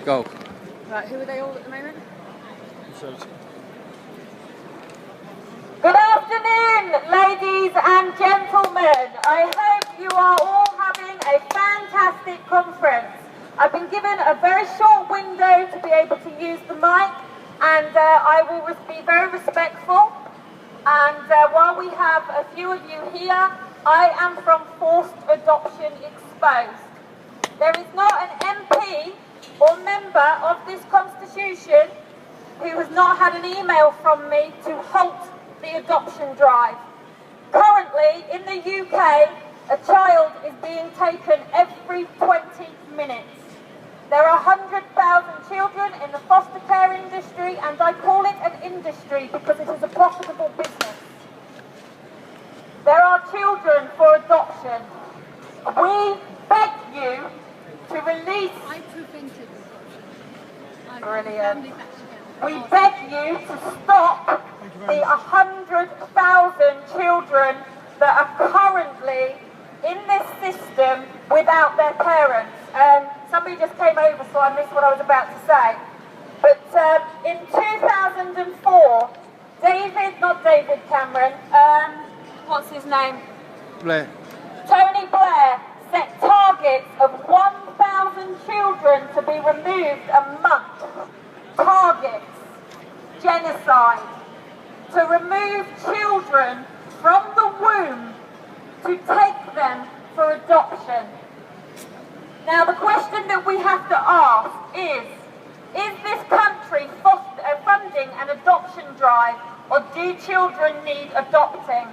Go. Right, who are they all at the moment? Good afternoon, ladies and gentlemen. I hope you are all having a fantastic conference. I've been given a very short window to be able to use the mic, and I will be very respectful. And while we have a few of you here, I am from Forced Adoption Exposed. There is not an MP or member of this constitution who has not had an email from me to halt the adoption drive. Currently, in the UK, a child is being taken every 20 minutes. There are 100,000 children in the foster care industry, and I call it an industry because it is a profitable business. There are children for adoption. We beg you to release... I prevented adoption. Brilliant. We beg you to stop the 100,000 children that are currently in this system without their parents. Somebody just came over, so I missed what I was about to say. But in 2004, not David Cameron, what's his name? Blair. Tony Blair set targets of 1,000 children to be removed a month. Targets. Genocide. To remove children from the womb to take them for adoption. Now the question that we have to ask is this country funding an adoption drive, or do children need adopting?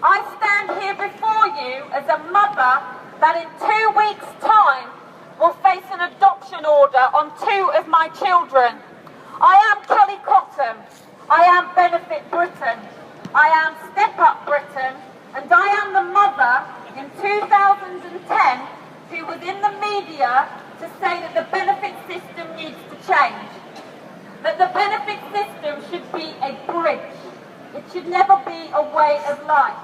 I stand here before you as a mother that in 2 weeks' time will face an adoption order on 2 of my children. I am Kellie Cottam, I am Benefit Britain, I am Step Up Britain, and I am the mother in 2010 who was in the media to say that the benefit system needs to change. That the benefit system should be a bridge. It should never be a way of life.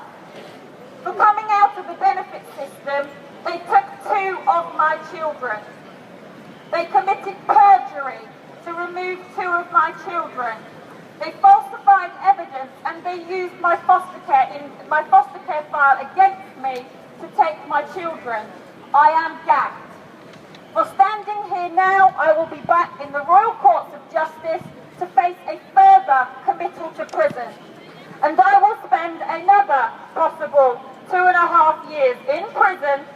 For coming out of the benefit system, they took 2 of my children. They committed perjury to remove 2 of my children. They falsified evidence, and they used my foster care file against me to take my children. I am gagged. For standing here now, I will be back in the Royal Courts of Justice to face a further committal to prison. And I will spend another possible 2.5 years in prison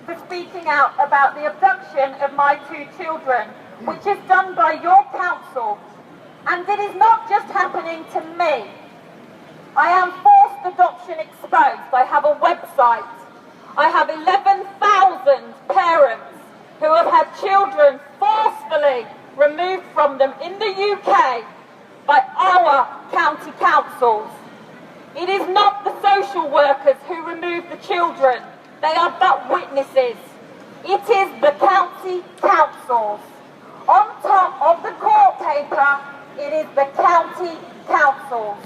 for speaking out about the abduction of my 2 children, which is done by your council. And it is not just happening to me. I am Forced Adoption Exposed. I have a website. I have 11,000 parents who have had children forcefully removed from them in the UK by our county councils. It is not the social workers who remove the children. They are but witnesses. It is the county councils. On top of the court paper, it is the county councils.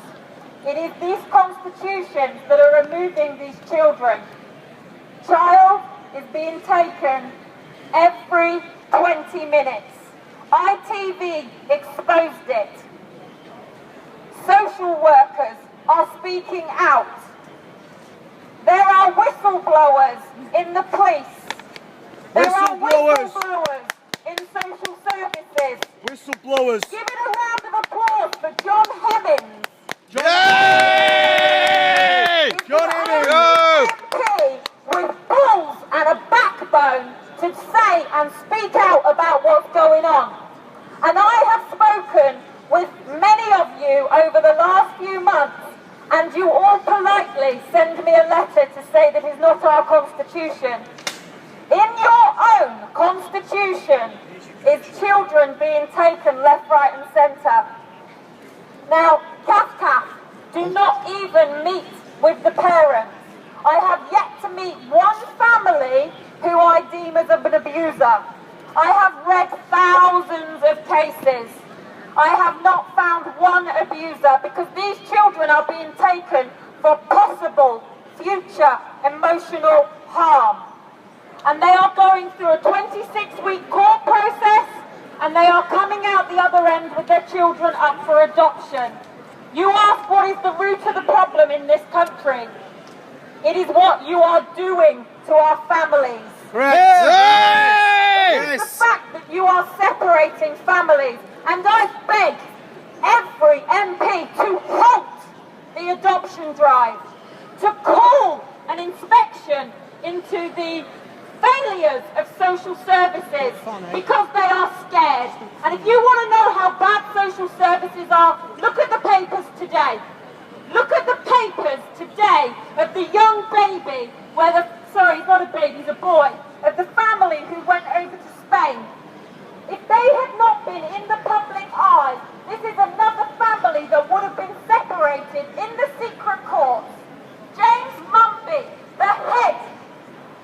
It is these constitutions that are removing these children. Child is being taken every 20 minutes. ITV exposed it. Social workers are speaking out. There are whistleblowers in the police. There are whistleblowers in social services. Whistleblowers. Give it a round of applause for John Hemmings. Yay! John Hemmings! MP with balls and a backbone to say and speak out about what's going on. And I have spoken with many of you over the last few months, and you all politely send me a letter to say that it's not our constitution. In your own constitution is children being taken left, right and centre. Now, CAF do not even meet with the parents. I have yet to meet one family who I deem as an abuser. I have read thousands of cases. I have not found one abuser because these children are being taken for possible future emotional harm. And they are going through a 26-week court process, and they are coming out the other end with their children up for adoption. You ask what is the root of the problem in this country. It is what you are doing to our families. Correct. It is the fact that you are separating families. And I beg every MP to halt the adoption drive, to call an inspection into the failures of social services because they are scared. And if you want to know how bad social services are, look at the papers today. Look at the papers today of the young baby, sorry, he's not a baby, he's a boy, of the family who went over to Spain. If they had not been in the public eye, this is another family that would have been separated in the secret courts. James Mumby, the head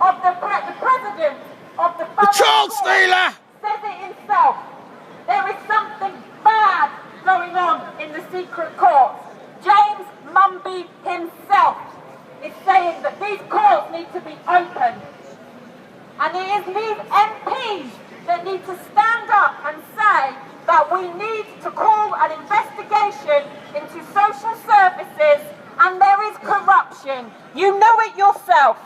of the president of the child stealer, says it himself. There is something bad going on in the secret courts. James Mumby himself is saying that these courts need to be opened. And it is these MPs that need to stand up and say that we need to call an investigation into social services, and there is corruption. You know it yourself.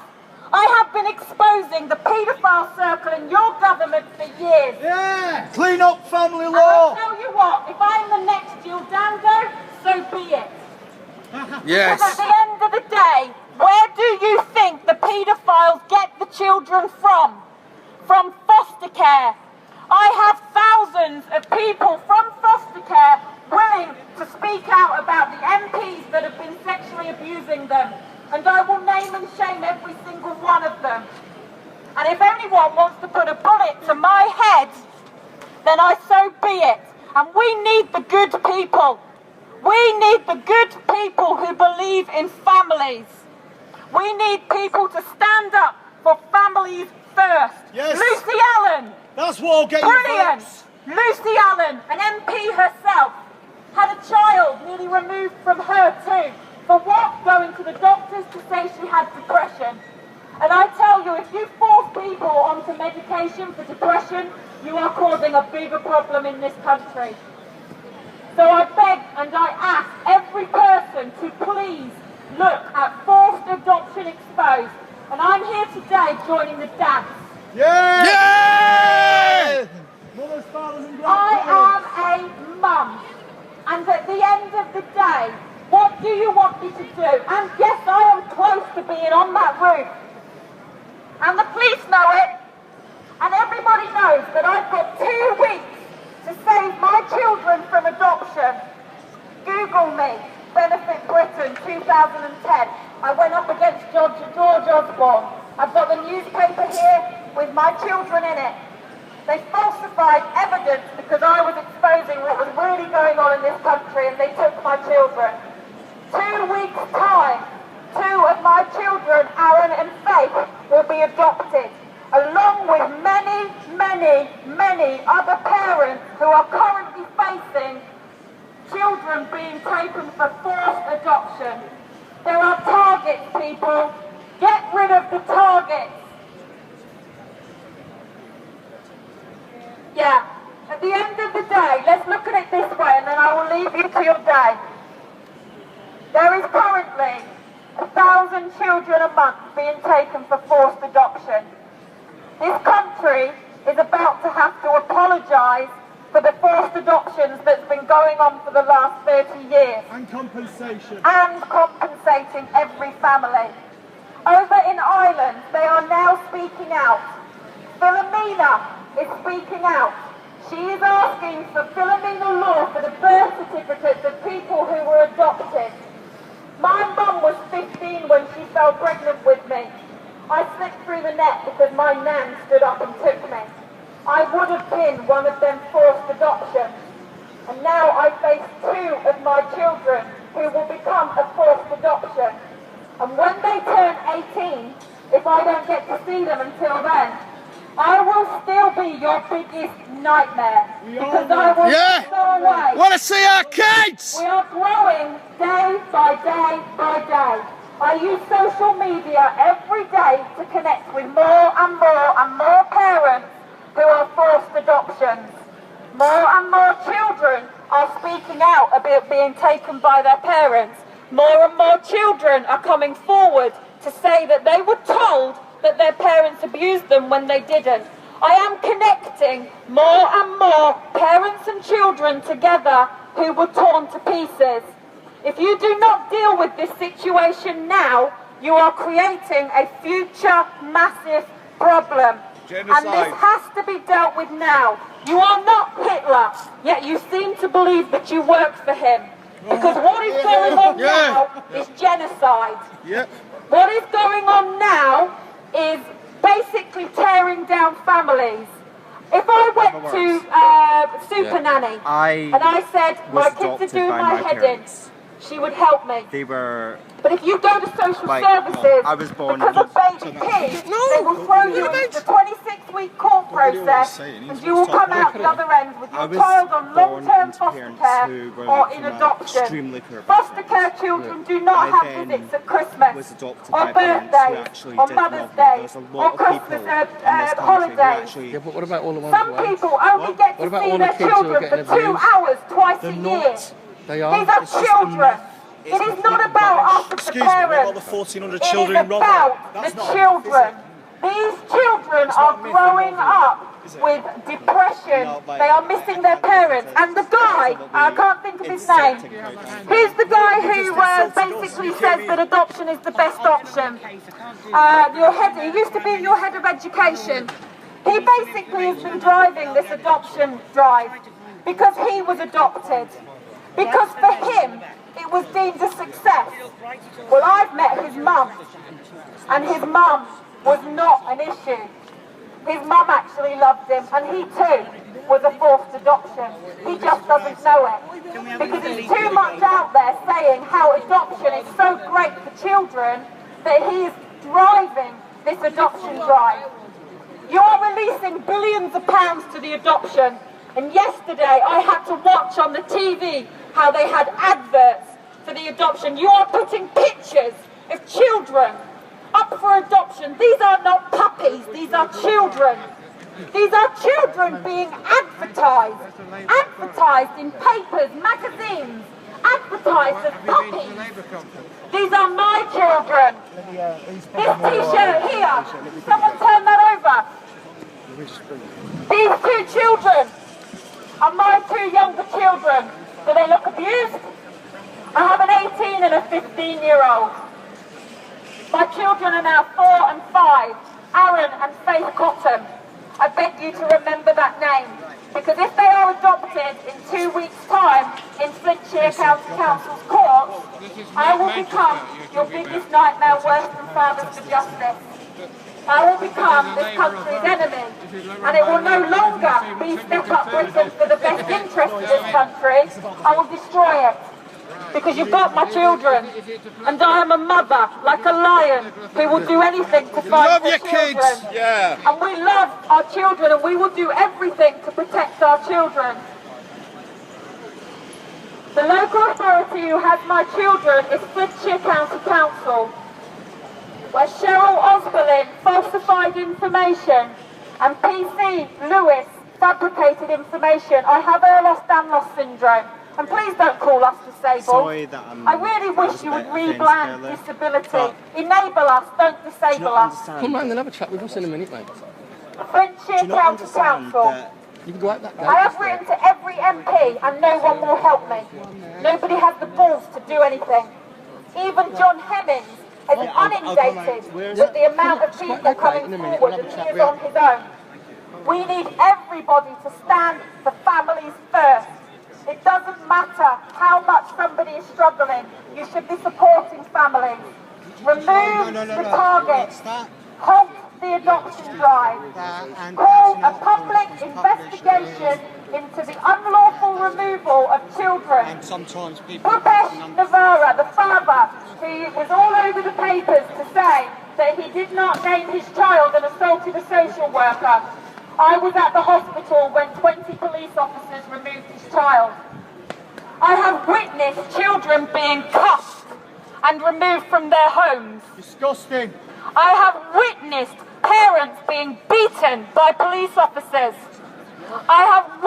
I have been exposing the paedophile circle in your government for years. Yeah. Clean up family And law. I'll tell you what, if I'm the next Jill Dando, so be it. Yes. Because at the end of the day, where do you think the paedophiles get the children from? From foster care. I have thousands of people from foster care willing to speak out about the MPs that have been sexually abusing them. And I will name and shame every single one of them. And if anyone wants to put a bullet to my head, then so be it. And we need the good people. We need the good people who believe in families. We need people to stand up for families first. Yes. Lucy Allen. That's what will get Brilliant. you votes. Lucy Allen, an MP herself, had a child nearly removed from her too. For what? Going to the doctors to say she had depression. And I tell you, if you force people onto medication for depression, you are causing a bigger problem in this country. So I beg and I ask every person to please look at forced adoption exposed. And I'm here today joining the dads. Yeah! Yeah! Mothers, fathers and grandparents. I am a mum. And at the end of the day, what do you want me to do? And yes, I am close to being on that roof. And the police know it. And everybody knows that I've got 2 weeks to save my children from adoption. Google me, Benefit Britain 2010. I went up against George Osborne. I've got the newspaper here with my children in it. They falsified evidence because I was exposing what was really going on in this country, and they took my children. 2 weeks' time, 2 of my children, Aaron and Faith, will be adopted, along with many, many, many other parents who are currently facing children being taken for forced adoption. There are targets, people. Get rid of the targets. Yeah. At the end of the day, let's look at it this way, and then I will leave you to your day. There is currently 1,000 children a month being taken for forced adoption. This country is about to have to apologise for the forced adoptions that's been going on for the last 30 years. And compensation. And compensating every family. Over in Ireland, they are now speaking out. Philomena is speaking out. She is asking for Philomena law for the birth certificates of people who were adopted. My mum was 15 when she fell pregnant with me. I slipped through the net because my nan stood up and took me. I would have been one of them forced adoptions. And now I face 2 of my children who will become a forced adoption. And when they turn 18, if I don't get to see them until then, I will still be your biggest nightmare. Because I will not go away. Want to see our kids? We are growing day by day by day. I use social media every day to connect with more and more and more parents who are forced adoptions. More and more children are speaking out about being taken by their parents. More and more children are coming forward to say that they were told that their parents abused them when they didn't. I am connecting more and more parents and children together who were torn to pieces. If you do not deal with this situation now, you are creating a future massive problem. Genocide. And this has to be dealt with now. You are not Hitler, yet you seem to believe that you work for him. Because what is going on now is genocide. Yep. What is going on now is basically tearing down families. If I went to Super Nanny and I said, my kids are doing my head in, she would help me. They were... But if you go to social Like, services, I was born because of baby P, they will throw you into the 26-week court process and you will come out the other end with your child on long-term foster care or in adoption. Foster care children do not have visits at Christmas or birthdays or Mother's Day or Christmas holidays. Yeah, but what about all the ones Some away? people only get to see their children for 2 hours twice a year. They are. These are children. It is not about us as the Excuse me, what parents. about the 1,400 It children is in Rotherham? about the children. These children are growing up with depression. They are missing their parents. And the guy, I can't think of his name, he's the guy who basically says that adoption is the best option. He used to be your head of education. He basically has been driving this adoption drive because he was adopted. Because for him, it was deemed a success. Well, I've met his mum, and his mum was not an issue. His mum actually loved him, and he too was a forced adoption. He just doesn't know it. Because he's too much out there saying how adoption is so great for children that he is driving this adoption drive. You are releasing billions of pounds to the adoption. And yesterday I had to watch on the TV how they had adverts for the adoption. You are putting pictures of children up for adoption. These are not puppies, these are children. These are children being advertised in papers, magazines, advertised as puppies. These are my children. This t-shirt here, someone turn that over. These two children are my two younger children. Do they look abused? I have an 18 and a 15-year-old. My children are now 4 and 5, Aaron and Faith Cottam. I beg you to remember that name, because if they are adopted in 2 weeks' time in Flintshire County Council's court, I will become your biggest nightmare, worse than Fathers for Justice. I will become this country's enemy, and it will no longer be Step Up Britain for the best interest of this country. I will destroy it, because you've got my children, and I am a mother, like a lion, who will do anything to fight for children. Kids, yeah. And we love our children, and we will do everything to protect our children. The local authority who has my children is Flintshire County Council, where Cheryl Osberlin falsified information and PC Lewis fabricated information. I have Ehlers Danlos syndrome, and please don't call us disabled. Sorry that I really wish you would rebrand disability. Enable us, don't disable us. Come round and have a chat with us in a minute, mate. Flintshire County Council. You can go out that I have written to every MP and no one will help me. Nobody has the balls to do anything. Even John Hemmings is inundated with the amount of people coming forward, and he is on his own. We need everybody to stand for families first. It doesn't matter how much somebody is struggling, you should be supporting families. Remove the targets. Halt the adoption drive. Call a public investigation into the unlawful removal of children. And sometimes people... Bhupesh Navara, the father, who was all over the papers to say that he did not name his child and assaulted a social worker. I was at the hospital when 20 police officers removed his child. I have witnessed children being cuffed and removed from their homes. Disgusting. I have witnessed parents being beaten by police officers. I have